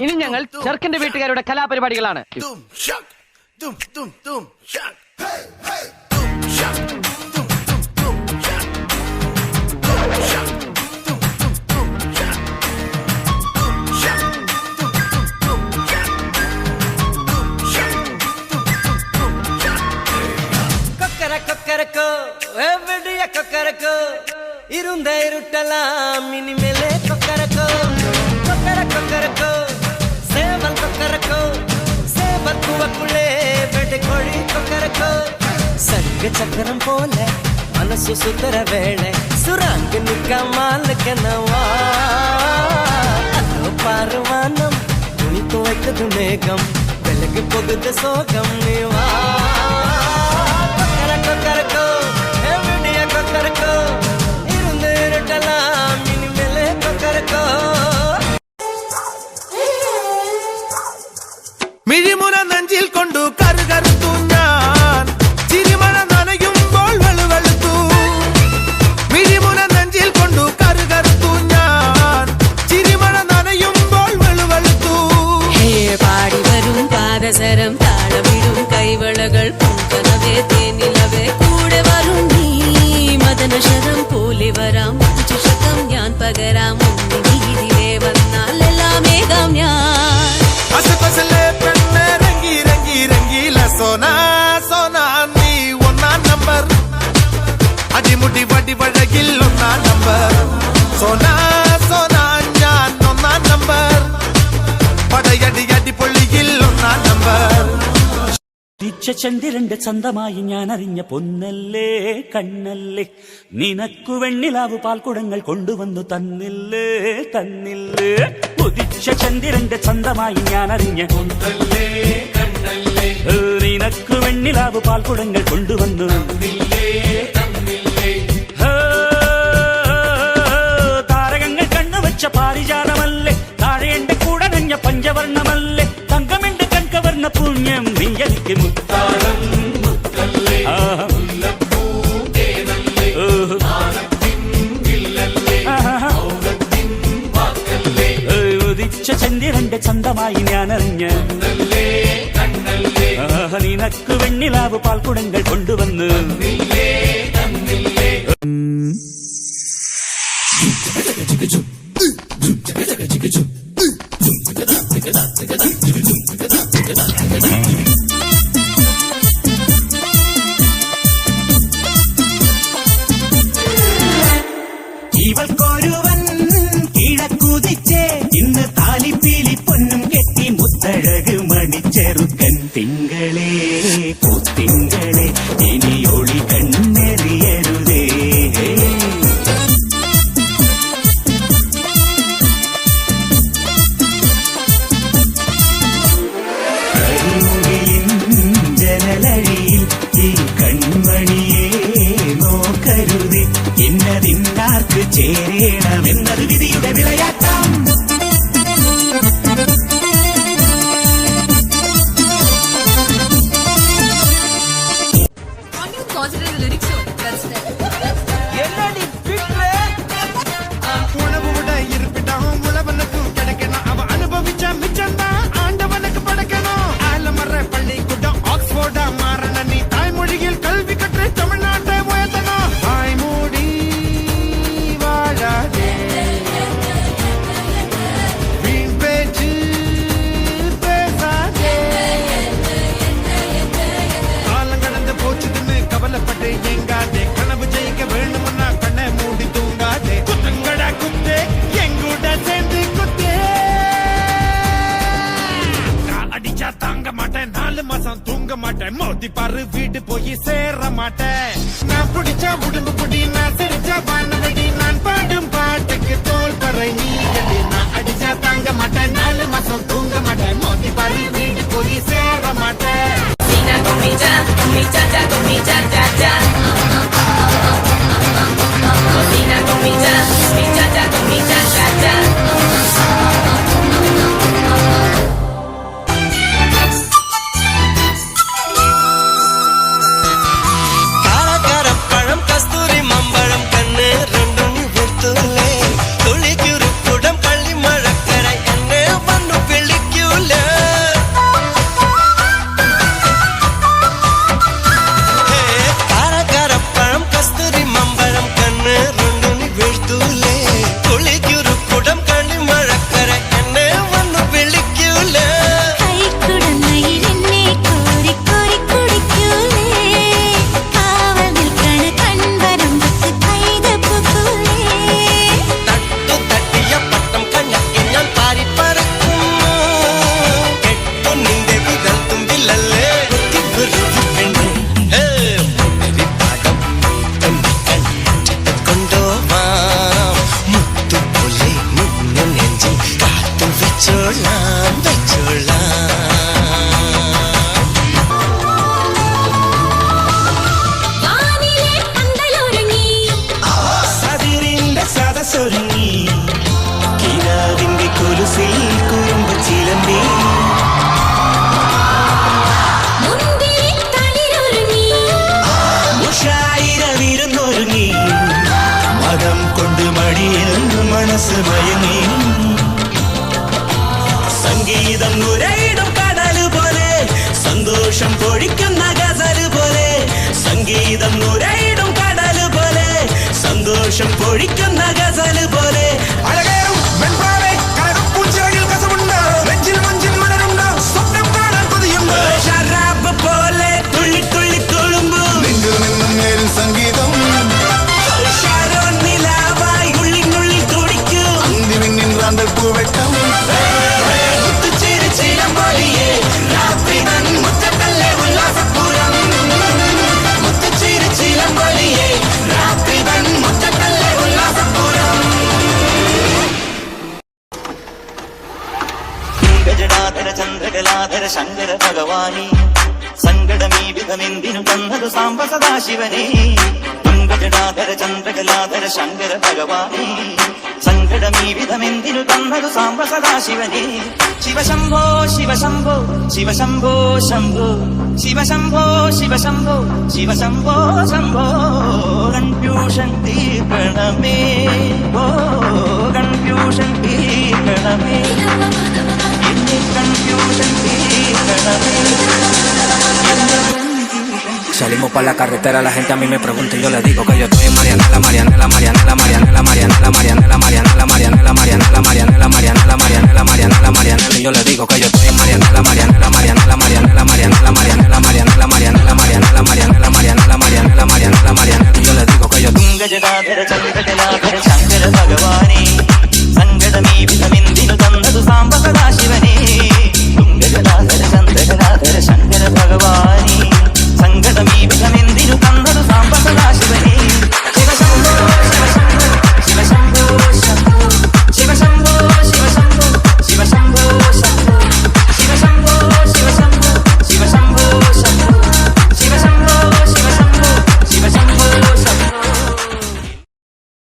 ഇനി ഞങ്ങൾ ചെറുക്കന്റെ വീട്ടുകാരുടെ കലാപരിപാടികളാണ്. கொக்கரக்கோ எவ்வடிய கொக்கரக்கோ இருந்த இருட்டலாம் இனிமேலே கொக்கரக்கோ கொக்கரக்கோ சேவல் கொக்கரக்கோ சேவல் கூவக்குள்ளே வெட்டு கோழி கொக்கரக்கோ சங்க சக்கரம் போல மனசு சுத்தர வேளை சுராங்க நிற்காமலுக்கனவா அதோ பாருவானம் துணி துவைத்தது மேகம் விலகு போகுது சோகம் நீவா கொக்கரக்கோ எவ்வடிய கொக்கரக்கோ இருந்த இருட்டலாம் இனிமேலே கொக்கரக்கோ മിഴിമുന നെഞ്ചിൽ കൊണ്ടു കറുകറുത്തു ഞാൻ ചിരിമണ നനയുമ്പോൾ വെളുവെളുത്തു മിഴിമുന നെഞ്ചിൽ കൊണ്ടു കറുകറുത്തു ഞാൻ ചിരിമണ നനയുമ്പോൾ വെളുവെളുത്തു പാടി വരും പാദസരം താളമിടും കൈവളകൾ പൂങ്കനവേ തേനിലവേ കൂടെ വരും നീ മദനശരം പോലെ വരാം ശതം ഞാൻ പകരാം നീതിലേ വന്നാൽ എല്ലാം ഏകാം ഞാൻ അസപസലെ പെണ്ണെ രംഗി രംഗി രംഗീല സോനാ സോനാ നീ ഒന്നാം നമ്പർ അടിമുടി വടി വഴകിൽ ഒന്നാം നമ്പർ സോനാ സോനാ ഞാൻ ഒന്നാം നമ്പർ പടയടി അടി പൊള്ളിയിൽ ഒന്നാം നമ്പർ ചന്ദ്രന്റെ ചന്തമായി ഞാൻ അറിഞ്ഞ പൊന്നല്ലേ കണ്ണല്ലേ നിനക്കു വെണ്ണിലാവു പാൽക്കുടങ്ങൾ കൊണ്ടുവന്നു തന്നില്ലേ തന്നില്ലേ ഉദിച്ച ചന്ദ്രന്റെ ചന്തമായി ഞാൻ അറിഞ്ഞ പൊന്നല്ലേ കണ്ണല്ലേ നിനക്കു വെണ്ണിലാവു പാൽക്കുടങ്ങൾ കൊണ്ടുവന്നു തന്നില്ലേ തന്നില്ലേ താരകങ്ങൾ കണ്ണുവച്ച പാരിജാതമല്ലേ താഴെ എന്റെ കൂടെ നഞ്ഞ പഞ്ചവർണ്ണമല്ലേ തങ്കമെന്റെ കൺകവർണ്ണ പുണ്യം നീയലിക്ക് മുത്താളം മുത്തല്ലേ ഉദിച്ച ചന്ദ്രന്റെ ചന്തമായി ഞാൻ അറിഞ്ഞ നിനക്ക് വെണ്ണിലാവ് പാൽക്കുടങ്ങൾ കൊണ്ടുവന്ന് ഇവൾക്കൊരുവൻ കിഴക്കുതിച്ചേ ഇന്ന് താലിപ്പീലി പൊന്നും കെട്ടി മുത്തഴക് മണിച്ചെറുക്കൻ തിങ്കളേ പൂത്തിങ്കളെ ഇനി ഒളി കണ്ണെറിയരുതേ കരിമുകിലിൻ ജനലഴിയിൽ ഈ കൺമണിയെ നോക്കരുതേ എന്നതിന്നാർക്ക് ചേരണമെന്നത് വിധിയുടെ വിളയാട്ടം உணவோட இருப்பிடம் உழவனுக்கும் கிடைக்கணும் அவ அனுபவிச்ச மிச்சம்தான் ஆண்டவனுக்கு படைக்கணும் ஆலமர பள்ளிக்கூடம் ஆக்ஸ்போர்டா மாறன நீ தாய்மொழியில் கல்வி கற்று தமிழ்நாட்டை உயர்த்தணும் தாய்மொழி வாழாதே வீண் பேச்சு பேசாதே காலம் கடந்து போச்சுதுன்னு கவலைப்பட்டு எங்காதே கனவு ஜெயிக்க வேணும்னா கண்ணை மூடி தூங்காதே குத்துங்கடா குத்தே எங்கூட சேர்ந்து குத்தே நான் அடிச்சா தாங்க மாட்டேன் 4 மாசம் தூங்க மாட்டேன் மோதி பாரு வீடு போய் சேர மாட்டேன் நான் பிடிச்சா உடம்பு புடி நான் சிரிச்சா வானவடி நான் பாடும் பாட்டுக்கு தோல் பறை நீ கட்டி நான் அடிச்சா தாங்க மாட்டேன் 4 மாசம் தூங்க மாட்டேன் மோதி பாரு வீடு போய் சேர மாட்டேன் காரக்காரம் பழம் கஸ்தூரி மம்பழம் கண்ணு ரெண்டும் வெத்துலே துளி குறுக்குடம் பள்ளி மழக்கரை என்ன பண்ணு பிள்ளி ലഹരിയിൽ മനസ്സ് മയങ്ങി സംഗീതം നുരയിടും കടല് പോലെ സന്തോഷം പൊഴിക്കുന്ന ഗസല് പോലെ സംഗീതം നുരയിടും കടല് പോലെ സന്തോഷം പൊഴിക്കുന്ന ഗസല് പോലെ അഴകേറും വെൺപാവേ കനകപ്പൂച്ചിറകിൽ കസവുണ്ട് നെഞ്ചിൽ മഞ്ചിൽ മലരുണ്ട് സ്വപ്നം കാണാൻ കൊതിയുണ്ട് ഷറാബ് പോലെ തുള്ളി തുള്ളി തുളുമ്പും നെഞ്ചിൽ നിന്നും നേരിൽ സംഗീതം ഷാരോൺ നിലാവായി ഉള്ളിനുള്ളിൽ തുടിക്കും അന്തിമിന്നിൻ റാന്തൽ പൂവെട്ടം മുത്തുചിരിച്ചിലമ്പൊലിയേ രാത്രി തൻ മുറ്റത്തല്ലേ ഉല്ലാസപ്പൂരം മുത്തുചിരിച്ചിലമ്പൊലിയേ രാത്രി തൻ മുറ്റത്തല്ലേ ഉല്ലാസപ്പൂരം ഗജടാധര ചന്ദ്രകലാധര ശങ്കര ഭഗവാനേ സങ്കടമീ വിധമെന്തിനു തന്നതു സാംബ സദാശിവനേ ഗജടാധര ചന്ദ്രകലാധര ശങ്കര ഭഗവാനേ സങ്കടമീ വിധമെന്തിനു തന്നതു സാംബ സദാശിവനേ ശിവശംഭോ ശിവശംഭോ ശിവശംഭോ ശംഭോ ശിവശംഭോ ശിവശംഭോ ശിവശംഭോ ശംഭോ കൺഫ്യൂഷൻ തീർക്കണമേ ഓ കൺഫ്യൂഷൻ തീർക്കണമേ എന്റെ കൺഫ്യൂഷൻ തീർക്കണമേ. Salimos pa' la carretera, la gente a mí me pregunta y yo le digo que yo estoy en Mariana la